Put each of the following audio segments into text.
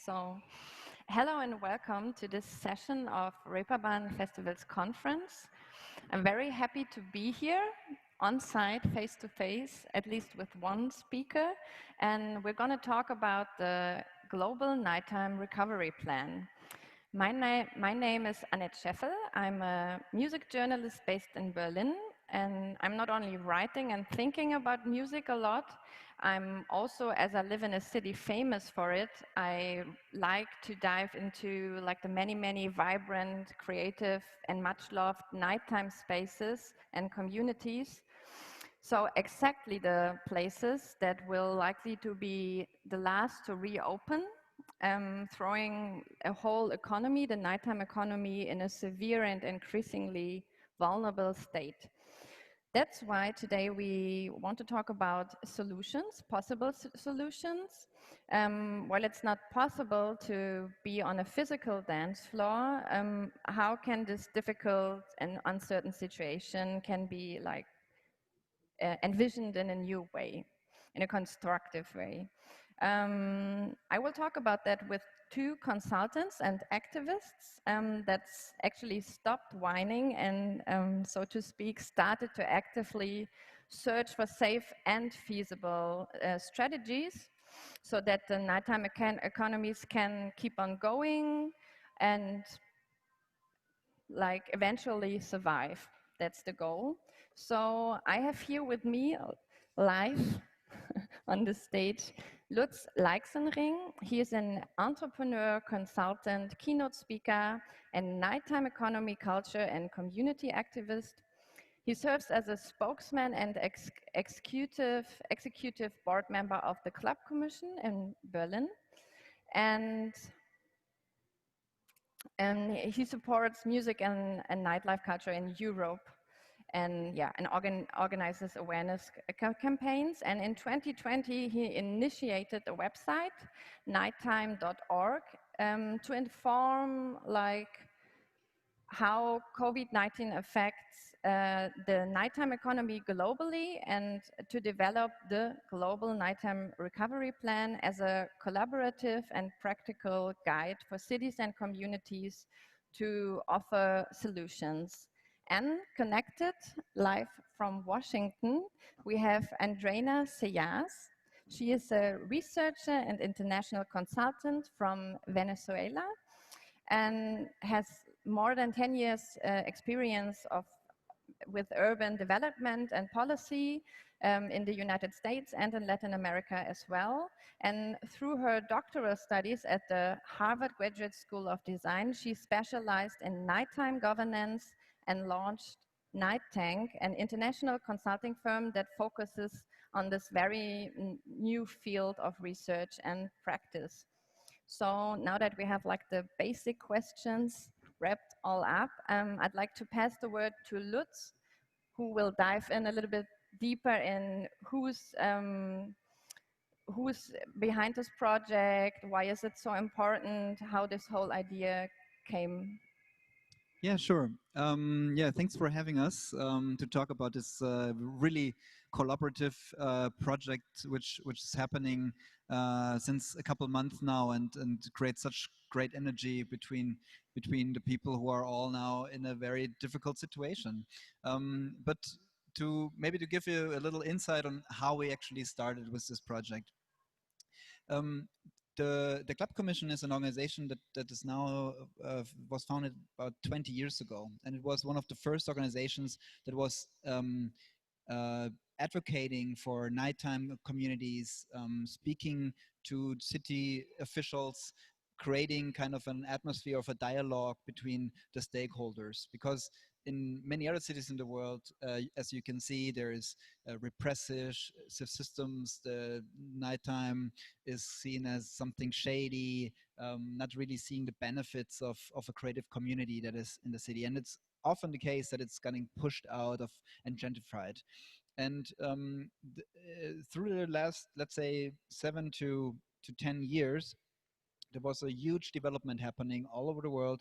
So, hello and welcome to this session of Reeperbahn Festival's conference. I'm very happy to be here on site, face to face, at least with one speaker. And we're going to talk about the Global Nighttime Recovery Plan. My name is Annett Scheffel. I'm a music journalist based in Berlin, and I'm not only writing and thinking about music a lot, I'm also, as I live in a city famous for it, I like to dive into like the many vibrant, creative, and much loved nighttime spaces and communities. So exactly the places that will likely to be the last to reopen, throwing a whole economy, the nighttime economy, in a severe and increasingly vulnerable state. That's why today we want to talk about solutions, possible solutions. While it's not possible to be on a physical dance floor, how can this difficult and uncertain situation can be like envisioned in a new way, in a constructive way. I will talk about that with two consultants and activists that's actually stopped whining and, so to speak, started to actively search for safe and feasible strategies so that the nighttime economies can keep on going and like eventually survive. That's the goal. So I have here with me live on the stage Lutz Leichsenring. He is an entrepreneur, consultant, keynote speaker, and nighttime economy, culture, and community activist. He serves as a spokesman and executive board member of the Club Commission in Berlin. And he supports music and nightlife culture in Europe, and yeah, and organizes awareness campaigns. And in 2020, he initiated a website, nighttime.org, to inform like how COVID-19 affects the nighttime economy globally, and to develop the Global Nighttime Recovery Plan as a collaborative and practical guide for cities and communities to offer solutions. And connected live from Washington, we have Andreina Seijas. She is a researcher and international consultant from Venezuela and has more than 10 years experience with urban development and policy in the United States and in Latin America as well. And through her doctoral studies at the Harvard Graduate School of Design, she specialized in nighttime governance and launched Night Tank, an international consulting firm that focuses on this very new field of research and practice. So now that we have like the basic questions wrapped all up, I'd like to pass the word to Lutz, who will dive in a little bit deeper in who's behind this project, why is it so important, how this whole idea came. Yeah, sure. Yeah, thanks for having us to talk about this really collaborative project, which is happening since a couple months now, and creates such great energy between the people who are all now in a very difficult situation. But to give you a little insight on how we actually started with this project. Um, the Club Commission is an organization that is now was founded about 20 years ago, and it was one of the first organizations that was advocating for nighttime communities, speaking to city officials, creating kind of an atmosphere of a dialogue between the stakeholders. Because in many other cities in the world, as you can see, there is repressive systems. The nighttime is seen as something shady, not really seeing the benefits of a creative community that is in the city. And it's often the case that it's getting pushed out of and gentrified. And through the last, let's say, 7 to 10 years, there was a huge development happening all over the world,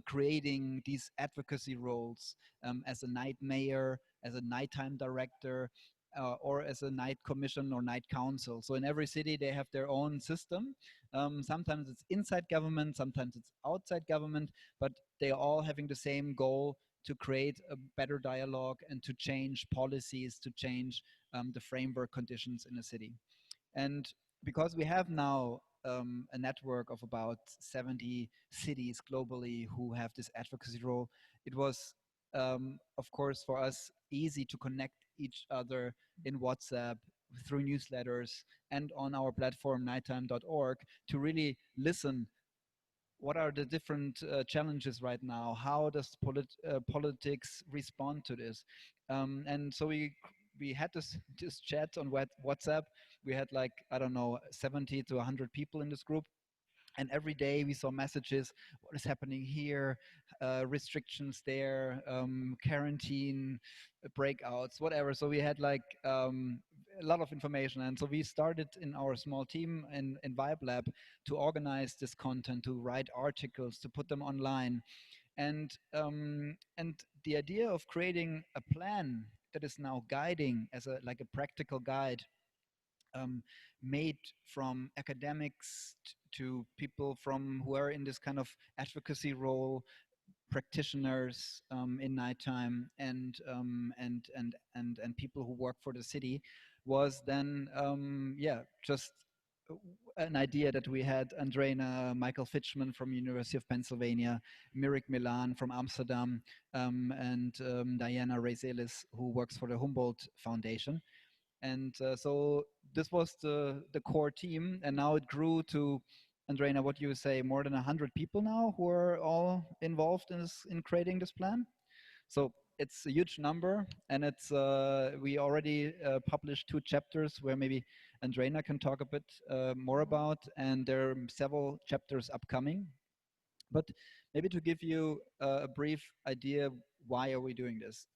creating these advocacy roles as a night mayor, as a nighttime director, or as a night commission or night council. So in every city they have their own system. Sometimes it's inside government, sometimes it's outside government, but they are all having the same goal to create a better dialogue and to change policies, to change the framework conditions in a city. And because we have now a network of about 70 cities globally who have this advocacy role, it was, of course, for us easy to connect each other in WhatsApp, through newsletters, and on our platform nighttime.org to really listen. What are the different challenges right now? How does politics respond to this? And so we had this chat on WhatsApp. We had like, I don't know, 70 to 100 people in this group, and every day we saw messages: what is happening here, restrictions there, quarantine, breakouts, whatever. So we had like a lot of information, and so we started in our small team in Vibe Lab to organize this content, to write articles, to put them online. And the idea of creating a plan that is now guiding as a like a practical guide, um, made from academics to people from who are in this kind of advocacy role, practitioners in nighttime, and people who work for the city, was then just an idea that we had Andreina, Michael Fitchman from University of Pennsylvania, Mirik Milan from Amsterdam, and Diana Rezelis, who works for the Humboldt Foundation. And so this was the core team, and now it grew to, Andreina, what you say, more than 100 people now who are all involved in creating this plan. So it's a huge number, and it's we already published 2 chapters where maybe Andreina can talk a bit more about, and there are several chapters upcoming. But maybe to give you a brief idea, why are we doing this?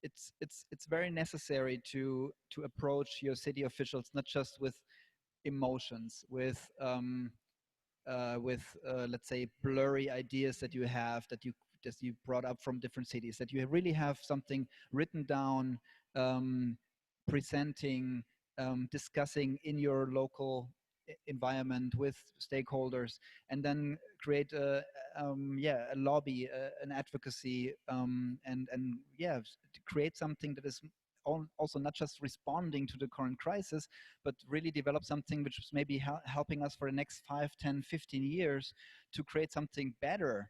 It's very necessary to approach your city officials not just with emotions, with let's say blurry ideas that you have, that you brought up from different cities, that you really have something written down, um, presenting, discussing in your local environment with stakeholders, and then create a lobby, an advocacy, and to create something that is also not just responding to the current crisis, but really develop something which is maybe helping us for the next 5, 10, 15 years to create something better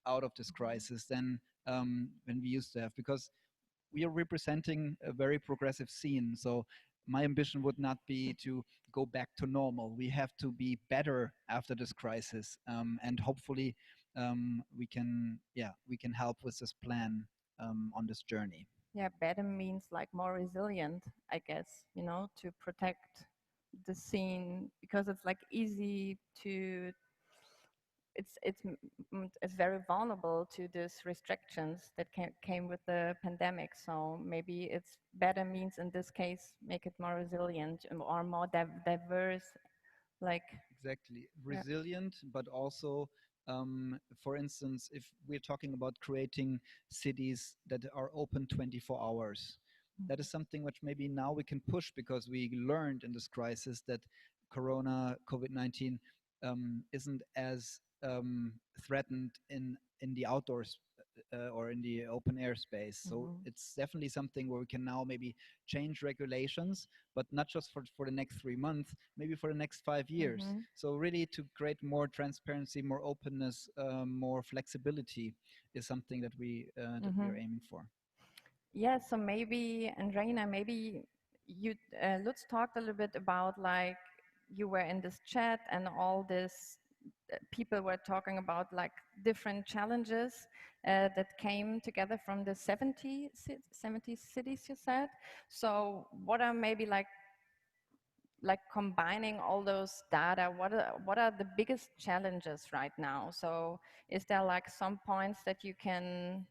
out of this crisis than we used to have, because we are representing a very progressive scene. So my ambition would not be to go back to normal. We have to be better after this crisis, and hopefully we can help with this plan on this journey. Yeah, better means like more resilient, I guess, you know, to protect the scene, because it's like easy to it's very vulnerable to these restrictions that came with the pandemic. So maybe it's better means in this case make it more resilient or more diverse, like Exactly. yeah. Resilient, but also, for instance, if we're talking about creating cities that are open 24 hours, that is something which maybe now we can push, because we learned in this crisis that COVID-19 isn't as threatened in the outdoors or in the open air space. So it's definitely something where we can now maybe change regulations, but not just for the next 3 months, maybe for the next 5 years. So really to create more transparency, more openness, more flexibility is something that we are aiming for. Yeah, so maybe, Andreina, maybe you, Lutz talked a little bit about like you were in this chat and all this people were talking about like different challenges that came together from the 70 cities you said. So what are maybe like combining all those data, what are the biggest challenges right now? So is there like some points that you can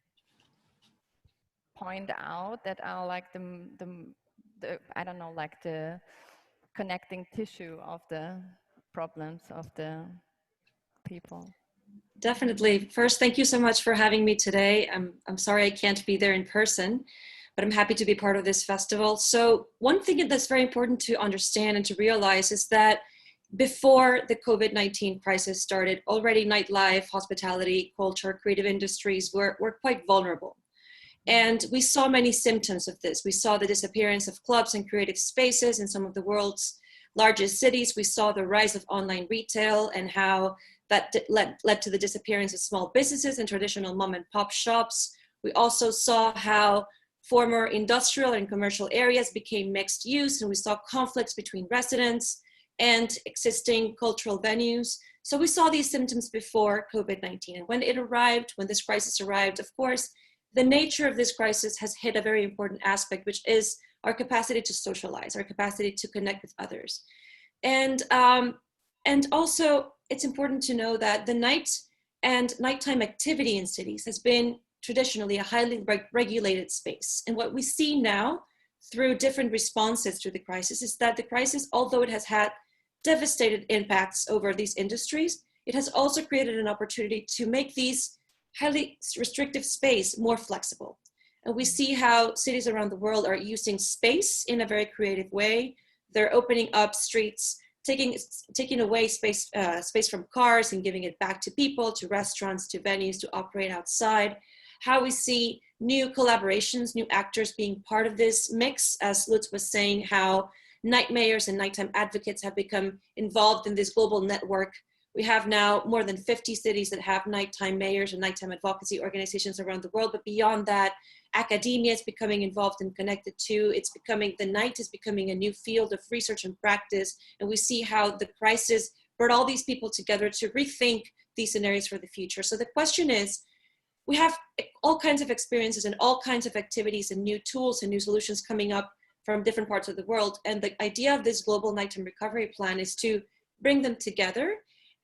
point out that are like the I don't know, like the connecting tissue of the problems of the people? Definitely. First, thank you so much for having me today. I'm sorry I can't be there in person, but I'm happy to be part of this festival. So one thing that's very important to understand and to realize is that before the COVID-19 crisis started, already nightlife, hospitality, culture, creative industries were quite vulnerable. And we saw many symptoms of this. We saw the disappearance of clubs and creative spaces in some of the world's largest cities. We saw the rise of online retail and how that led to the disappearance of small businesses and traditional mom and pop shops. We also saw how former industrial and commercial areas became mixed use, and we saw conflicts between residents and existing cultural venues. So we saw these symptoms before COVID-19. And when it arrived, when this crisis arrived, of course, the nature of this crisis has hit a very important aspect, which is our capacity to socialize, our capacity to connect with others. And also, it's important to know that the night and nighttime activity in cities has been traditionally a highly regulated space. And what we see now through different responses to the crisis is that the crisis, although it has had devastating impacts over these industries, it has also created an opportunity to make these highly restrictive space more flexible. And we see how cities around the world are using space in a very creative way. They're opening up streets, taking away space from cars and giving it back to people, to restaurants, to venues to operate outside. How we see new collaborations, new actors being part of this mix, as Lutz was saying, how night mayors and nighttime advocates have become involved in this global network. We have now more than 50 cities that have nighttime mayors and nighttime advocacy organizations around the world. But beyond that, academia is becoming involved and connected to. The night is becoming a new field of research and practice. And we see how the crisis brought all these people together to rethink these scenarios for the future. So the question is, we have all kinds of experiences and all kinds of activities and new tools and new solutions coming up from different parts of the world. And the idea of this global nighttime recovery plan is to bring them together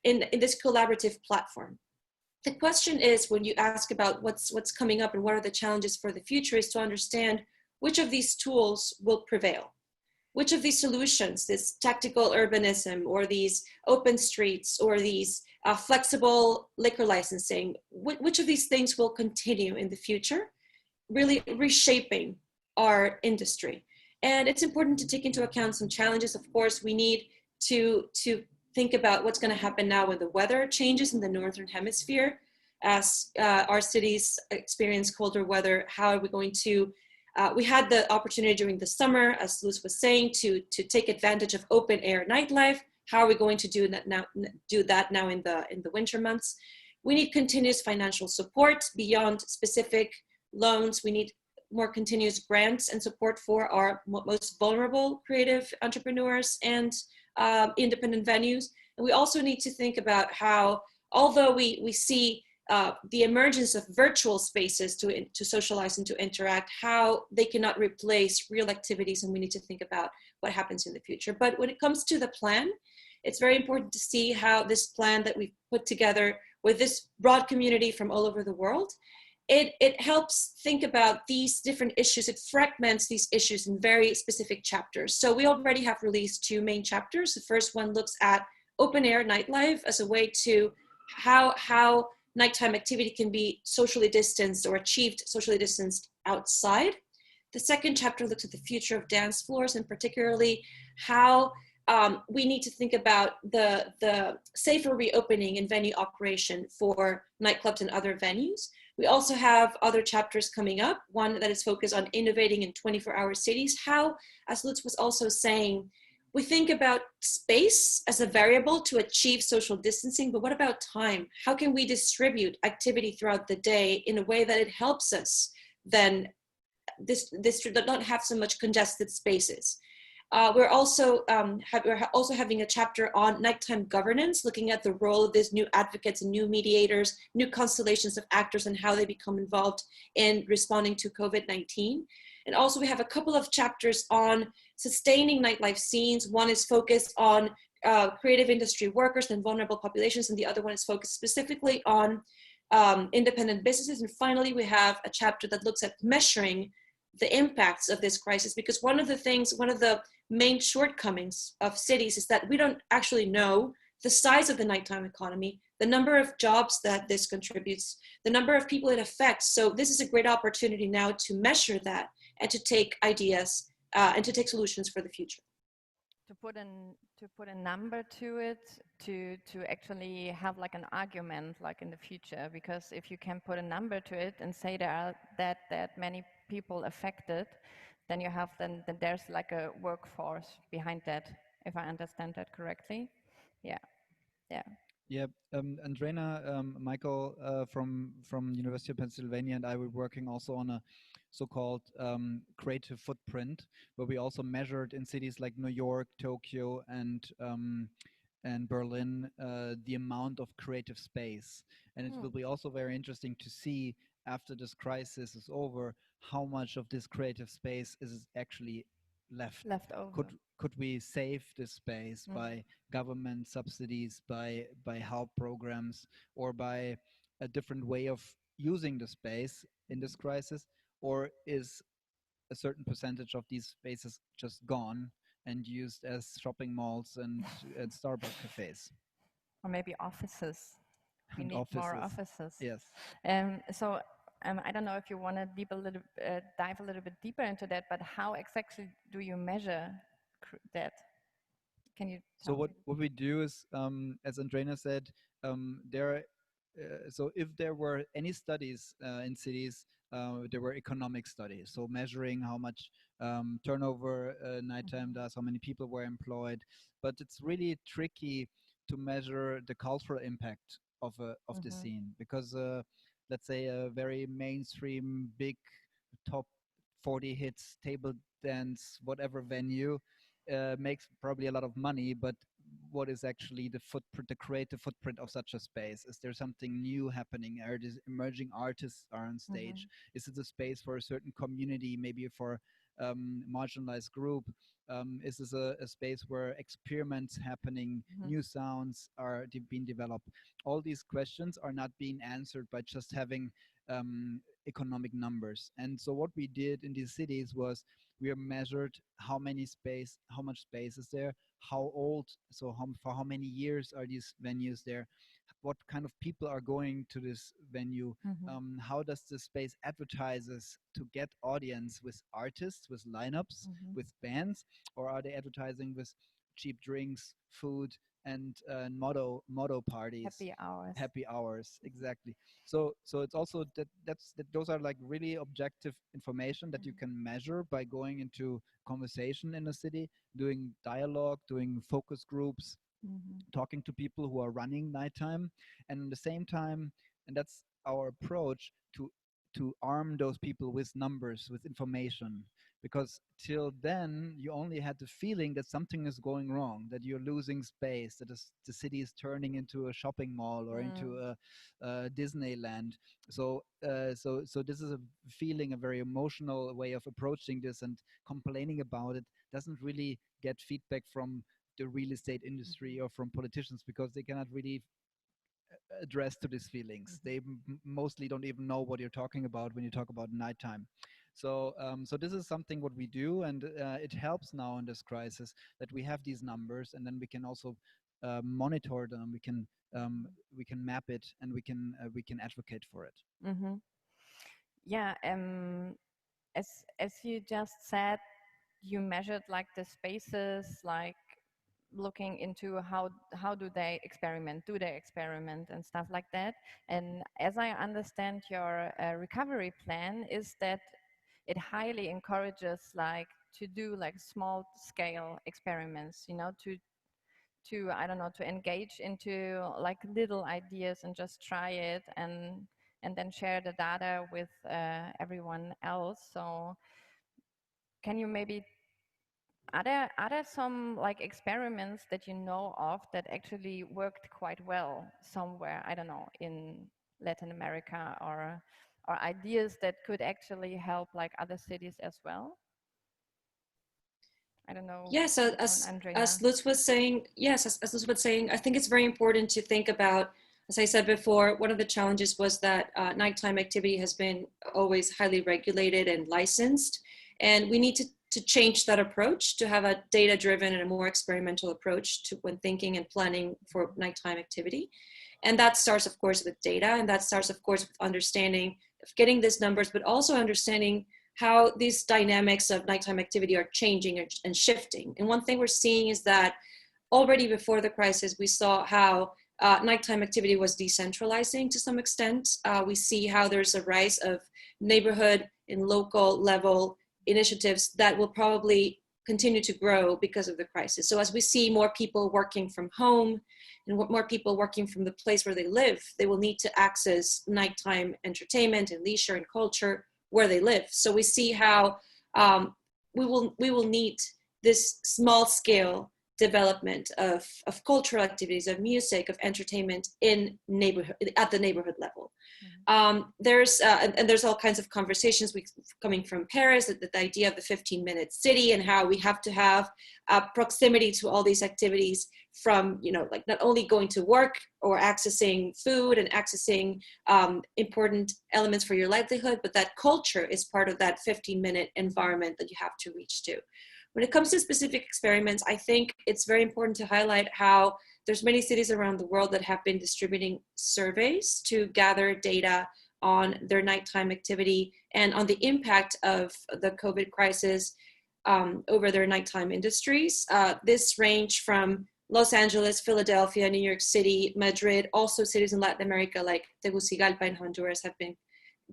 in this collaborative platform. The question is, when you ask about what's coming up and what are the challenges for the future, is to understand which of these tools will prevail. Which of these solutions, this tactical urbanism or these open streets or these flexible liquor licensing, which of these things will continue in the future, really reshaping our industry? And it's important to take into account some challenges. Of course, we need to think about what's going to happen now when the weather changes in the Northern Hemisphere. As our cities experience colder weather, how are we going to, we had the opportunity during the summer, as Lutz was saying, to take advantage of open air nightlife. How are we going to do that now in the winter months? We need continuous financial support beyond specific loans. We need more continuous grants and support for our most vulnerable creative entrepreneurs and independent venues. And we also need to think about how, although we see the emergence of virtual spaces to socialize and to interact, how they cannot replace real activities, and we need to think about what happens in the future. But when it comes to the plan, it's very important to see how this plan that we've put together with this broad community from all over the world, it helps think about these different issues. It fragments these issues in very specific chapters. So we already have released 2 main chapters. The first one looks at open air nightlife as a way to how nighttime activity can be socially distanced or achieved socially distanced outside. The second chapter looks at the future of dance floors, and particularly how we need to think about the safer reopening and venue operation for nightclubs and other venues. We also have other chapters coming up, one that is focused on innovating in 24-hour cities. How, as Lutz was also saying, we think about space as a variable to achieve social distancing, but what about time? How can we distribute activity throughout the day in a way that it helps us then not have so much congested spaces? We're also having a chapter on nighttime governance, looking at the role of these new advocates and new mediators, new constellations of actors, and how they become involved in responding to COVID-19. And also we have a couple of chapters on sustaining nightlife scenes. One is focused on creative industry workers and vulnerable populations, and the other one is focused specifically on independent businesses. And finally, we have a chapter that looks at measuring the impacts of this crisis, because one of the main shortcomings of cities is that we don't actually know the size of the nighttime economy, the number of jobs that this contributes, the number of people it affects. So this is a great opportunity now to measure that and to take ideas and to take solutions for the future. To put a number to it, to actually have like an argument like in the future, because if you can put a number to it and say there are that many people affected, then you have then there's like a workforce behind that, if I understand that correctly. Yeah. Yeah, Andreina, Michael from University of Pennsylvania, and I were working also on a so-called creative footprint, where we also measured in cities like New York, Tokyo, and Berlin the amount of creative space. And it will be also very interesting to see after this crisis is over how much of this creative space is actually left over. Could we save this space by government subsidies, by help programs, or by a different way of using the space in this crisis? Or is a certain percentage of these spaces just gone and used as shopping malls and Starbucks cafes? Or maybe offices. We And need offices. more offices. Yes. So I don't know if you want to dive a little bit deeper into that, but how exactly do you measure that? Can you tell So what we do is, as Andreina said, so if there were any studies in cities, there were economic studies. So measuring how much turnover nighttime does, how many people were employed. But it's really tricky to measure the cultural impact of the scene, because let's say a very mainstream, big top 40 hits table dance, whatever venue, makes probably a lot of money, but what is actually the footprint, the creative footprint of such a space? Is there something new happening? Are these emerging artists are on stage? Is it a space for a certain community, maybe for marginalized group? Is this a space where experiments happening, new sounds are being developed? All these questions are not being answered by just having economic numbers. And so what we did in these cities was we measured how much space is there, how old, so for how many years are these venues there, what kind of people are going to this venue, how does the space advertises to get audience with artists, with lineups, with bands, or are they advertising with cheap drinks, food, and motto parties, happy hours, exactly. So it's also that those are like really objective information that you can measure by going into conversation in a city, doing dialogue, doing focus groups, talking to people who are running nighttime, and at the same time, and that's our approach, to arm those people with numbers, with information, because till then you only had the feeling that something is going wrong, that you're losing space, that the city is turning into a shopping mall or into a Disneyland. So this is a feeling, a very emotional way of approaching this, and complaining about it doesn't really get feedback from the real estate industry or from politicians, because they cannot really address to these feelings. They mostly don't even know what you're talking about when you talk about nighttime. So this is something what we do, and it helps now in this crisis that we have these numbers, and then we can also monitor them. We can map it, and we can advocate for it. Yeah. As you just said, you measured like the spaces, like looking into how do they experiment and stuff like that. And as I understand your recovery plan is that it highly encourages like to do like small scale experiments, to I don't know, to engage into like little ideas and just try it, and then share the data with everyone else. So can you maybe, are there some like experiments that you know of that actually worked quite well somewhere, I don't know, in Latin America, or ideas that could actually help like other cities as well? I don't know. Yes, as Lutz was saying, as Lutz was saying, I think it's very important to think about, as I said before, one of the challenges was that nighttime activity has been always highly regulated and licensed. And we need to change that approach, to have a data-driven and a more experimental approach to when thinking and planning for nighttime activity. And that starts, of course, with data. And that starts, of course, with understanding, of getting these numbers, but also understanding how these dynamics of nighttime activity are changing and shifting. And one thing we're seeing is that already before the crisis, we saw how nighttime activity was decentralizing to some extent. We see how there's a rise of neighborhood and local level initiatives that will probably continue to grow because of the crisis. So as we see more people working from home and more people working from the place where they live, they will need to access nighttime entertainment and leisure and culture where they live. So we see how we will need this small scale development of cultural activities, of music, of entertainment in neighborhood at the neighborhood level. There's all kinds of conversations coming from Paris, the idea of the 15-minute city and how we have to have proximity to all these activities from, like not only going to work or accessing food and accessing important elements for your livelihood, but that culture is part of that 15-minute environment that you have to reach to. When it comes to specific experiments, I think it's very important to highlight how there's many cities around the world that have been distributing surveys to gather data on their nighttime activity and on the impact of the COVID crisis over their nighttime industries. This range from Los Angeles, Philadelphia, New York City, Madrid, also cities in Latin America like Tegucigalpa in Honduras have been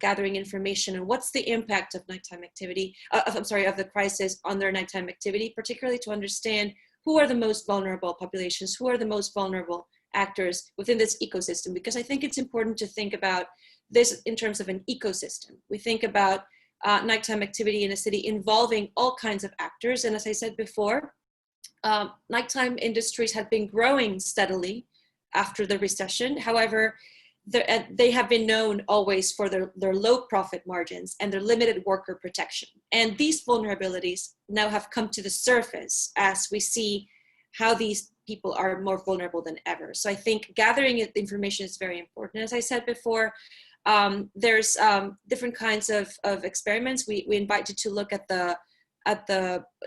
gathering information on what's the impact of nighttime activity, of the crisis on their nighttime activity, particularly to understand who are the most vulnerable populations, who are the most vulnerable actors within this ecosystem. Because I think it's important to think about this in terms of an ecosystem. We think about nighttime activity in a city involving all kinds of actors. And as I said before, nighttime industries have been growing steadily after the recession. However, they have been known always for their low profit margins and their limited worker protection. And these vulnerabilities now have come to the surface as we see how these people are more vulnerable than ever. So I think gathering information is very important. As I said before, there's different kinds of experiments. We invite you to look at the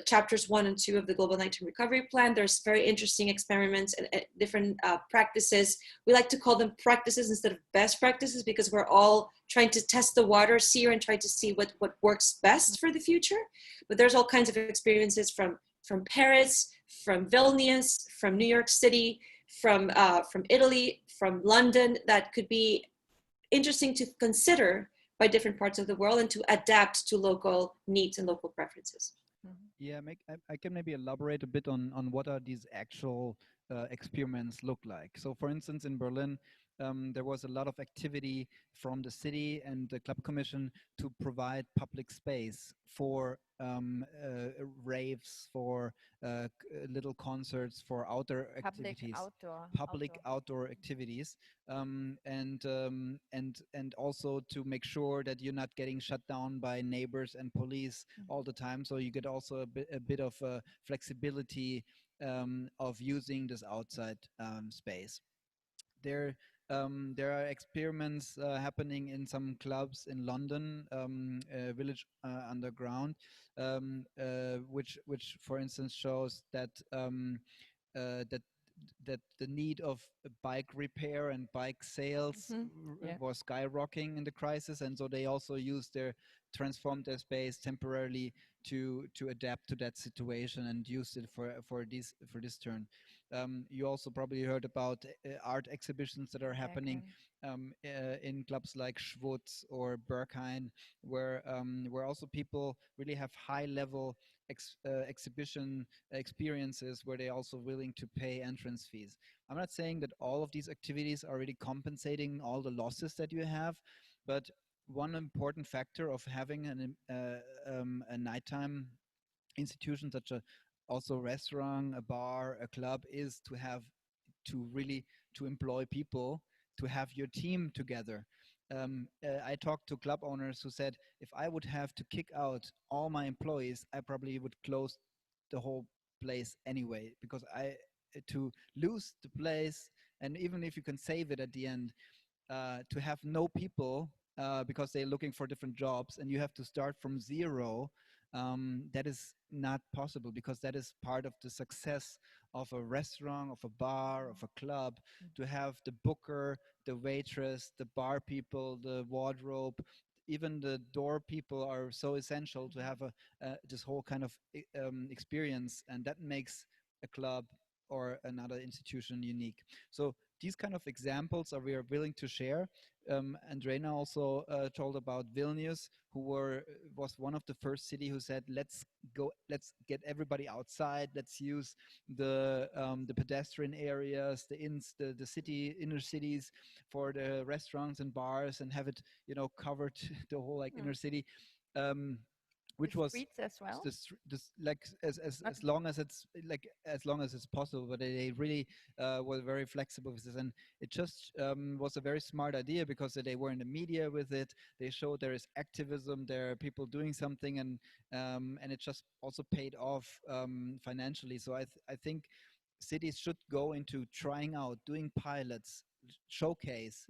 chapters 1 and 2 of the Global Nighttime Recovery Plan. There's very interesting experiments and different practices. We like to call them practices instead of best practices because we're all trying to test the waters here and try to see what works best for the future. But there's all kinds of experiences from Paris, from Vilnius, from New York City, from Italy, from London that could be interesting to consider by different parts of the world and to adapt to local needs and local preferences. Yeah, I can maybe elaborate a bit on what are these actual experiments look like. So for instance, in Berlin, there was a lot of activity from the city and the club commission to provide public space for raves, for little concerts, for outdoor activities, public outdoor activities, and also to make sure that you're not getting shut down by neighbors and police all the time. So you get also a bit of flexibility of using this outside space. There are experiments happening in some clubs in London, Village Underground, which for instance shows that that the need of bike repair and bike sales was skyrocketing in the crisis, and so they also transformed their space temporarily to adapt to that situation and used it for this turn. You also probably heard about art exhibitions that are happening in clubs like Schwutz or Berghain, where also people really have high level exhibition experiences where they're also willing to pay entrance fees. I'm not saying that all of these activities are really compensating all the losses that you have, but one important factor of having a nighttime institution such a also restaurant, a bar, a club is to employ people, to have your team together. I talked to club owners who said, if I would have to kick out all my employees, I probably would close the whole place anyway, because to lose the place, and even if you can save it at the end, to have no people because they're looking for different jobs and you have to start from zero, that is not possible, because that is part of the success of a restaurant, of a bar, of a club, to have the booker, the waitress, the bar people, the wardrobe, even the door people are so essential to have a this whole kind of experience, and that makes a club or another institution unique. So these kind of examples are we are willing to share. Andreina also told about Vilnius, who was one of the first city who said, let's get everybody outside, let's use the pedestrian areas, the city inner cities for the restaurants and bars, and have it, covered the whole like inner city. Um, The which was streets as well. this like Not as long as it's like as long as it's possible, but they really were very flexible with this, and it just was a very smart idea because they were in the media with it. They showed there is activism, there are people doing something, and it just also paid off financially. So I think cities should go into trying out, doing pilots, showcase,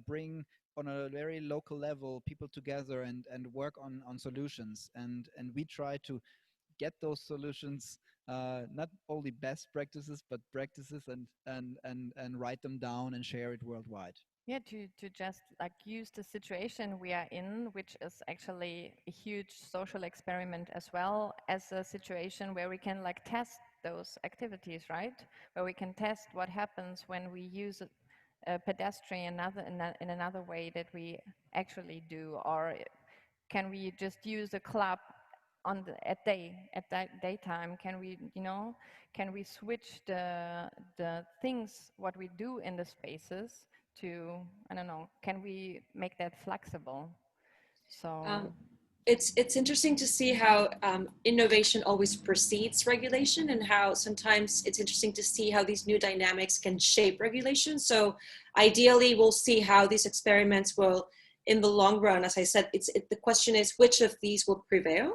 bring on a very local level people together and work on solutions, and we try to get those solutions, not only best practices but practices, and write them down and share it worldwide. Yeah, to just like use the situation we are in, which is actually a huge social experiment as well, as a situation where we can like test those activities, right? Where we can test what happens when we use a pedestrian in another way that we actually do, or can we just use a club at that daytime? Can we, can we switch the things what we do in the spaces to, I don't know, can we make that flexible? So It's interesting to see how innovation always precedes regulation, and how sometimes it's interesting to see how these new dynamics can shape regulation. So ideally, we'll see how these experiments will, in the long run, as I said, the question is which of these will prevail,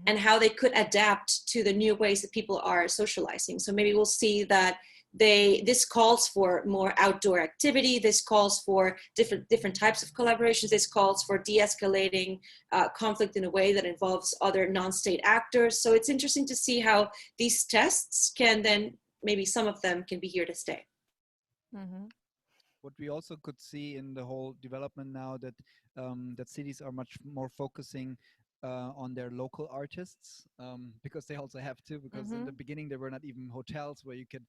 and how they could adapt to the new ways that people are socializing. So maybe we'll see that this calls for more outdoor activity, this calls for different types of collaborations, this calls for de-escalating conflict in a way that involves other non-state actors. So it's interesting to see how these tests can then, maybe some of them can be here to stay. What we also could see in the whole development now, that that cities are much more focusing on their local artists, because they also have to, because in the beginning there were not even hotels where you could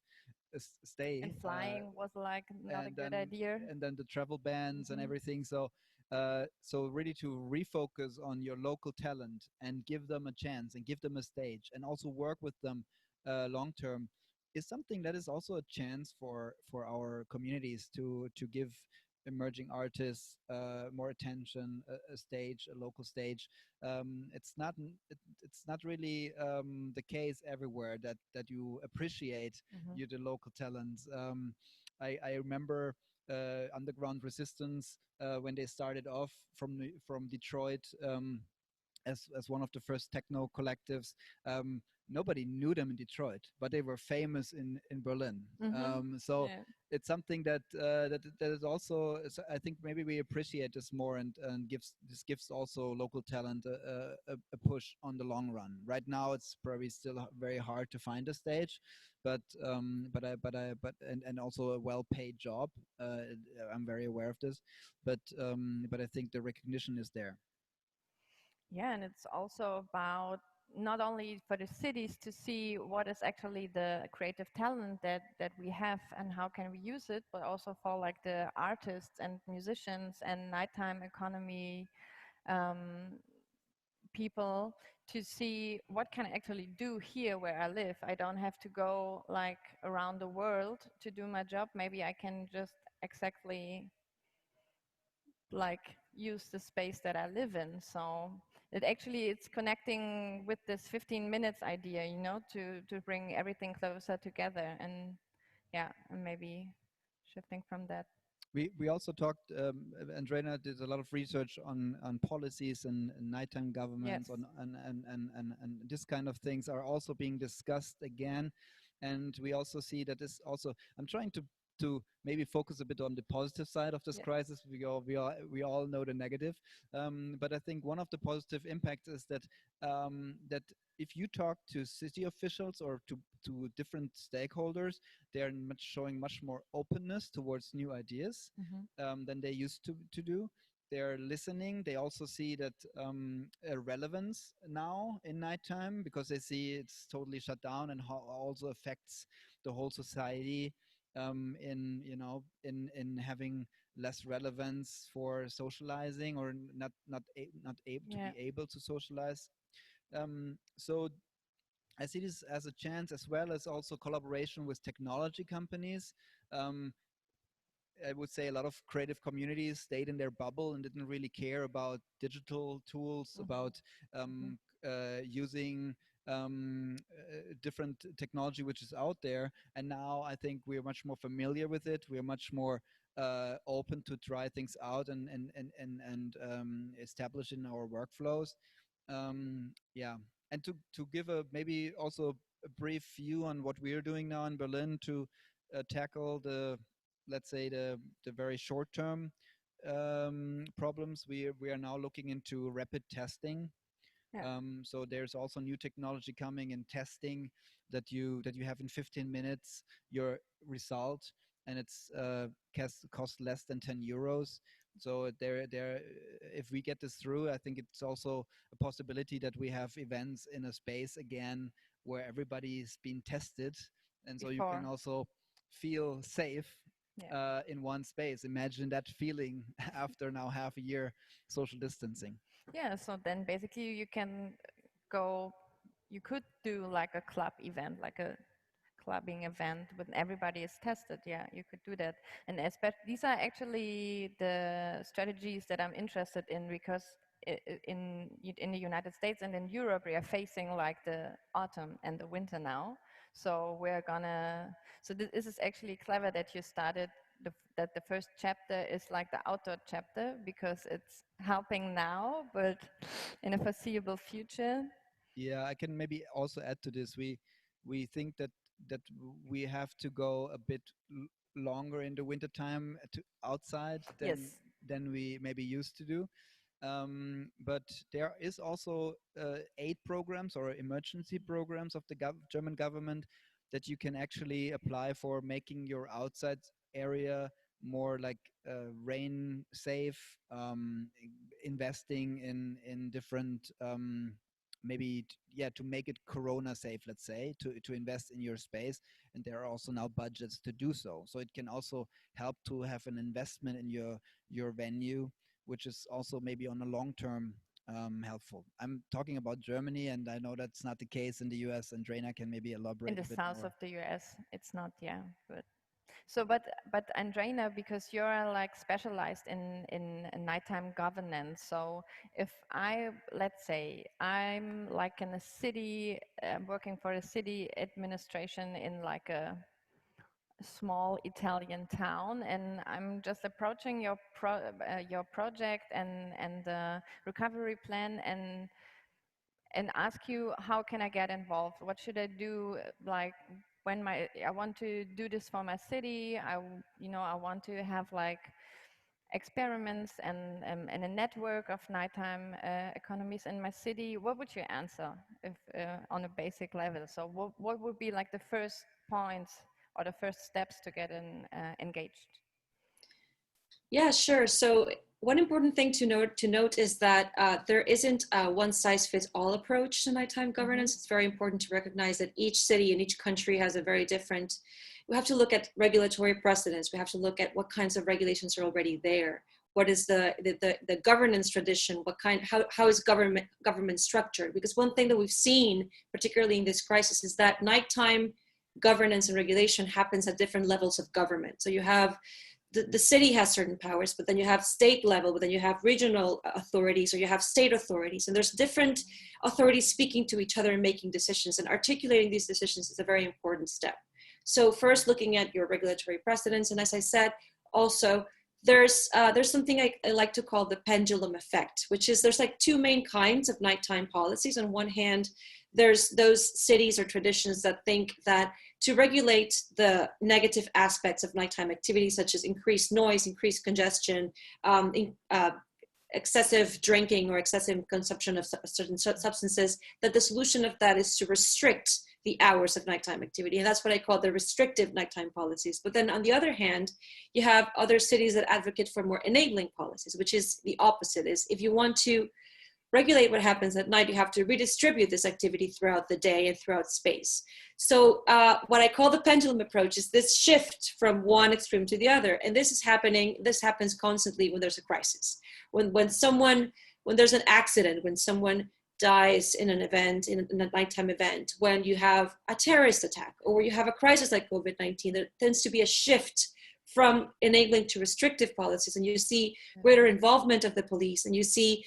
stay, and flying was like not a good then idea. and then the travel bans and everything. So so really to refocus on your local talent and give them a chance and give them a stage and also work with them long term is something that is also a chance for our communities to give emerging artists more attention, a stage, a local stage. It's not really the case everywhere that you appreciate you the local talents. I remember underground resistance when they started off from Detroit, as one of the first techno collectives. Nobody knew them in Detroit, but they were famous in Berlin. So Yeah. it's something that is also, I think maybe we appreciate this more, and gives also local talent a push on the long run. Right now, it's probably still very hard to find a stage, but also a well-paid job. I'm very aware of this, but I think the recognition is there. Yeah, and it's also about not only for the cities to see what is actually the creative talent that we have and how can we use it, but also for like the artists and musicians and nighttime economy people to see what can I actually do here where I live. I don't have to go like around the world to do my job. Maybe I can just exactly like use the space that I live in. So it's connecting with this 15 minutes idea, to bring everything closer together, and yeah, and maybe shifting from that. We also talked. Andreina did a lot of research on policies and nighttime Yes. governments, and this kind of things are also being discussed again. And we also see that this also. I'm trying to maybe focus a bit on the positive side of this Yeah. crisis. We all know the negative, but I think one of the positive impacts is that if you talk to city officials or to different stakeholders, they are showing much more openness towards new ideas than they used to do. they're listening. They also see that a relevance now in nighttime, because they see it's totally shut down, and how also affects the whole society in, you know, in having less relevance for socializing, or not able to Yeah. be able to socialize. So I see this as a chance, as well as also collaboration with technology companies. Um, I would say a lot of creative communities stayed in their bubble and didn't really care about digital tools, Mhm. about using different technology which is out there. And now I think we're much more familiar with it. We're much more open to try things out and establish in our workflows. Yeah, and to give a maybe also a brief view on what we're doing now in Berlin to tackle the, let's say, the very short term problems. We are now looking into rapid testing. Yeah. So there's also new technology coming in testing, that you have in 15 minutes your result, and it's cost less than 10 euros. So there, if we get this through, I think it's also a possibility that we have events in a space again where everybody's been tested, and so you can Before. also feel safe Yeah. in one space. Imagine that feeling after now half a year social distancing. Yeah, so then basically you can go, you could do like a club event, like a clubbing event when everybody is tested. Yeah, you could do that. And these are actually the strategies that I'm interested in, because in the United States and in Europe, we are facing like the autumn and the winter now. So this is actually clever that you started that the first chapter is like the outdoor chapter, because it's helping now, but in a foreseeable future. Yeah, I can maybe also add to this. We think that we have to go a bit longer in the wintertime to outside Yes. than we maybe used to do. But there is also aid programs or emergency programs of the German government that you can actually apply for, making your outside area more like rain safe, investing in different maybe yeah, to make it corona safe, let's say, to invest in your space. And there are also now budgets to do so, so it can also help to have an investment in your venue, which is also maybe on a long term helpful. I'm talking about Germany, and I know that's not the case in the US, and Andreina can maybe In elaborate the a bit south more. of the US, it's not, yeah. But Andreina, because you're like specialized in nighttime governance. So if let's say I'm like in a city, working for a city administration in like a small Italian town, and I'm just approaching your project and the recovery plan, and ask you, how can I get involved? What should I do? Like, when I want to do this for my city, I want to have like experiments and a network of nighttime economies in my city. What would you answer if on a basic level? So what would be like the first points or the first steps to get engaged? Yeah, sure. So one important thing to note is that there isn't a one size fits all approach to nighttime Mm-hmm. governance. It's very important to recognize that each city and each country has a very different. We have to look at regulatory precedents. We have to look at what kinds of regulations are already there. What is the governance tradition? How is government structured? Because one thing that we've seen, particularly in this crisis, is that nighttime governance and regulation happens at different levels of government. So you have the city has certain powers, but then you have state level, but then you have regional authorities, or you have state authorities, and there's different authorities speaking to each other and making decisions, and articulating these decisions is a very important step. So first, looking at your regulatory precedents, and as I said, also there's something I like to call the pendulum effect, which is there's like two main kinds of nighttime policies. On one hand, there's those cities or traditions that think that to regulate the negative aspects of nighttime activities, such as increased noise, increased congestion, excessive drinking or excessive consumption of certain substances, that the solution of that is to restrict the hours of nighttime activity. And that's what I call the restrictive nighttime policies. But then on the other hand, you have other cities that advocate for more enabling policies, which is the opposite. Is if you want to regulate what happens at night, you have to redistribute this activity throughout the day and throughout space. So what I call the pendulum approach is this shift from one extreme to the other. And this happens constantly when there's a crisis. When there's an accident, when someone dies in an event, in a nighttime event, when you have a terrorist attack, or you have a crisis like COVID-19, there tends to be a shift from enabling to restrictive policies, and you see greater involvement of the police, and you see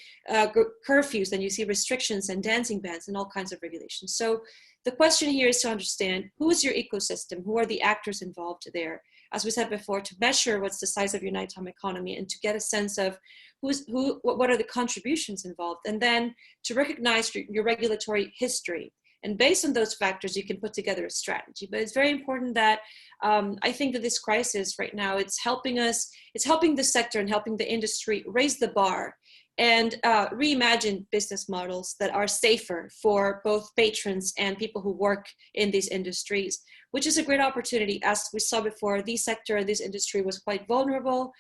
curfews, and you see restrictions and dancing bans and all kinds of regulations. So the question here is to understand who is your ecosystem, who are the actors involved there, as we said before, to measure what's the size of your nighttime economy and to get a sense of what are the contributions involved, and then to recognize your regulatory history. And based on those factors, you can put together a strategy. But it's very important that I think that this crisis right now, it's helping the sector and helping the industry raise the bar and reimagine business models that are safer for both patrons and people who work in these industries, which is a great opportunity. As we saw before, this sector, this industry was quite vulnerable,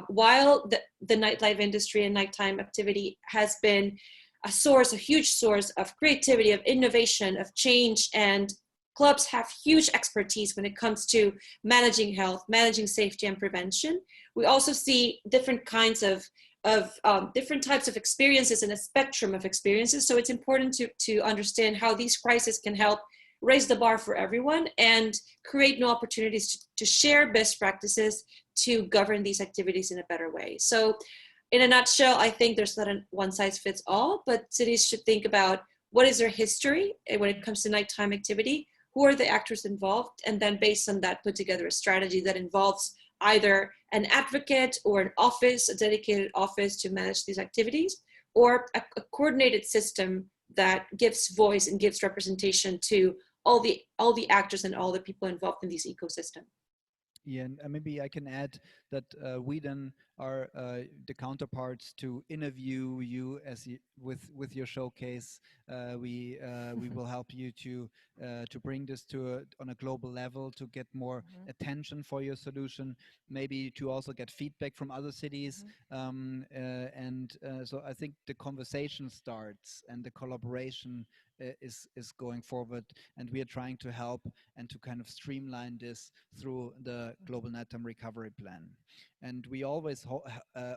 while the nightlife industry and nighttime activity has been a huge source of creativity, of innovation, of change, and clubs have huge expertise when it comes to managing health, managing safety and prevention. We also see different kinds of different types of experiences and a spectrum of experiences. So it's important to understand how these crises can help raise the bar for everyone and create new opportunities to share best practices to govern these activities in a better way. So in a nutshell, I think there's not a one size fits all, but cities should think about what is their history when it comes to nighttime activity, who are the actors involved, and then based on that, put together a strategy that involves either an advocate or an office, a dedicated office to manage these activities, or a coordinated system that gives voice and gives representation to all the actors and all the people involved in these ecosystems. Yeah, and maybe I can add that we then are the counterparts to interview you with your showcase. We will help you to bring this on a global level, to get more attention for your solution, maybe to also get feedback from other cities. So I think the conversation starts and the collaboration is going forward, and we are trying to help and to kind of streamline this through the Global Nighttime Recovery Plan. And we always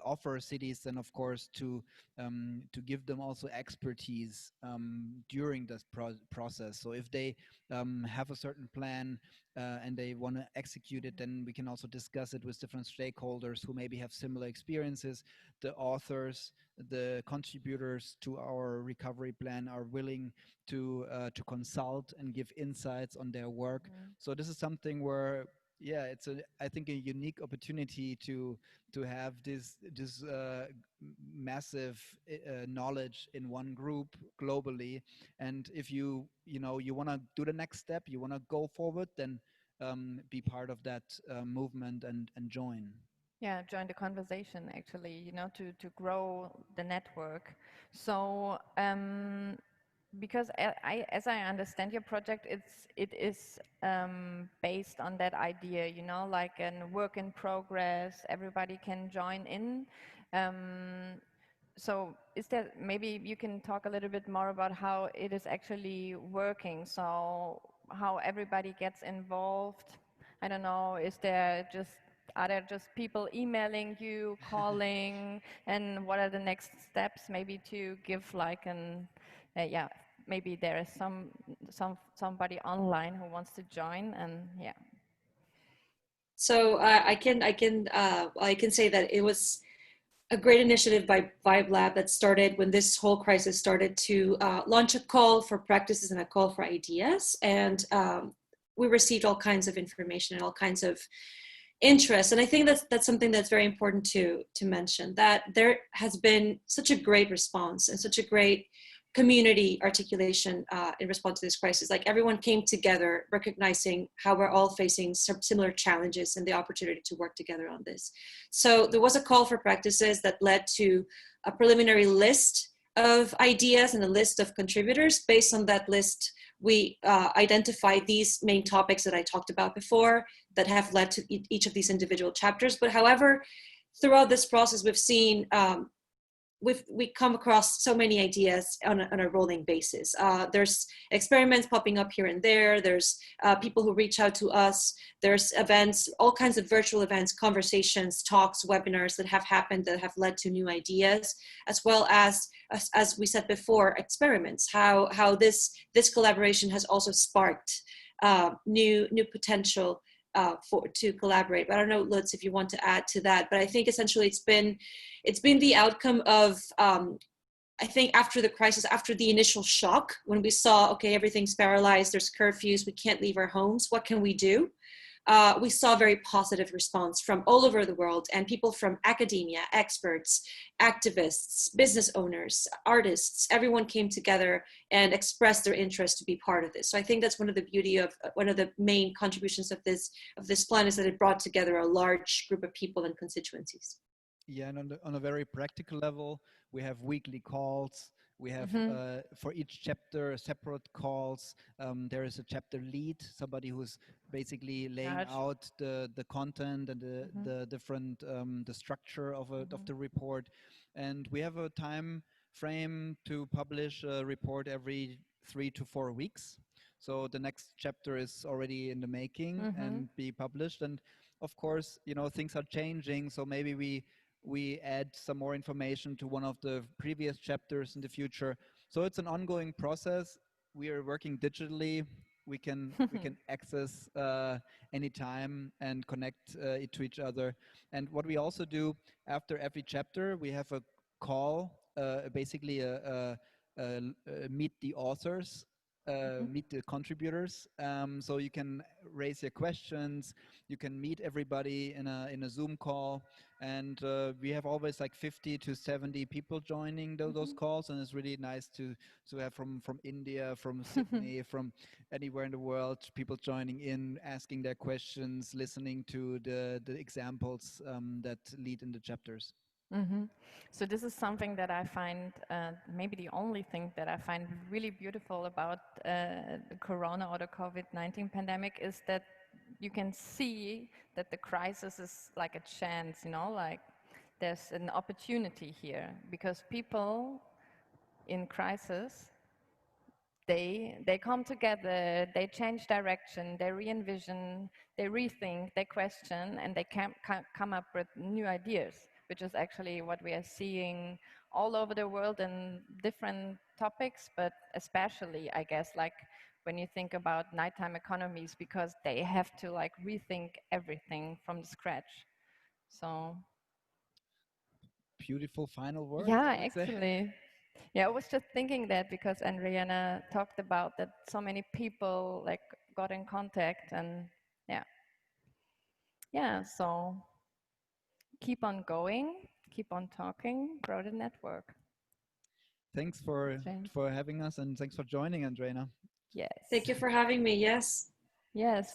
offer cities then, of course, to give them also expertise during this process. So if they have a certain plan and they want to execute it, then we can also discuss it with different stakeholders who maybe have similar experiences. The authors, the contributors to our recovery plan are willing to consult and give insights on their work. So this is something where, yeah, it's I think a unique opportunity to have this massive knowledge in one group globally. And if you want to do the next step, you want to go forward, then be part of that movement and join. Yeah, join the conversation actually, to grow the network. So because as I understand your project, it is based on that idea, like a work in progress. Everybody can join in. So is there, maybe you can talk a little bit more about how it is actually working? So how everybody gets involved? I don't know. Are there just people emailing you, calling, and what are the next steps? Maybe to give like maybe there is somebody online who wants to join, and yeah. So I can say that it was a great initiative by Vibe Lab that started when this whole crisis started to launch a call for practices and a call for ideas, and we received all kinds of information and all kinds of interest. And I think that's something that's very important to mention, that there has been such a great response and such a great community articulation in response to this crisis. Like, everyone came together recognizing how we're all facing similar challenges and the opportunity to work together on this. So there was a call for practices that led to a preliminary list of ideas and a list of contributors. Based on that list, we identify these main topics that I talked about before that have led to each of these individual chapters. But however, throughout this process, we've seen we come across so many ideas on a rolling basis. There's experiments popping up here and there. There's people who reach out to us. There's events, all kinds of virtual events, conversations, talks, webinars that have happened that have led to new ideas, as well as we said before, experiments. How this collaboration has also sparked new potential to collaborate. But I don't know, Lutz, if you want to add to that. But I think essentially it's been the outcome of I think after the crisis, after the initial shock, when we saw, okay, everything's paralyzed, there's curfews, we can't leave our homes, what can we do? We saw a very positive response from all over the world, and people from academia, experts, activists, business owners, artists, everyone came together and expressed their interest to be part of this. So I think that's one of the main contributions of this plan, is that it brought together a large group of people and constituencies. Yeah, and on a very practical level, we have weekly calls. We have for each chapter separate calls. There is a chapter lead, somebody who's basically laying out the content and the different the structure of the report. And we have a time frame to publish a report every 3 to 4 weeks. So the next chapter is already in the making and be published. And of course, things are changing. So maybe we add some more information to one of the previous chapters in the future. So it's an ongoing process. We are working digitally. We can access anytime and connect it to each other. And what we also do after every chapter, we have a call, basically a meet the authors, meet the contributors. So you can raise your questions. You can meet everybody in a Zoom call. And we have always like 50 to 70 people joining those calls, and it's really nice to have from India, from Sydney, from anywhere in the world, people joining in, asking their questions, listening to the examples that lead in the chapters. So this is something that I find, maybe the only thing that I find really beautiful about the Corona or the COVID-19 pandemic, is that you can see that the crisis is like a chance, like there's an opportunity here, because people in crisis, they come together, they change direction, they re-envision, they rethink, they question, and they come up with new ideas, which is actually what we are seeing all over the world in different topics, but especially, I guess, like when you think about nighttime economies, because they have to like rethink everything from scratch. So Beautiful final words, yeah, I would say. actually. Yeah, I was just thinking that because Andreina talked about that so many people like got in contact, and yeah, so keep on going, keep on talking, grow the network. Thanks for James. having us, and thanks for joining, Andreina. Yes. Thank you for having me. Yes. Yes.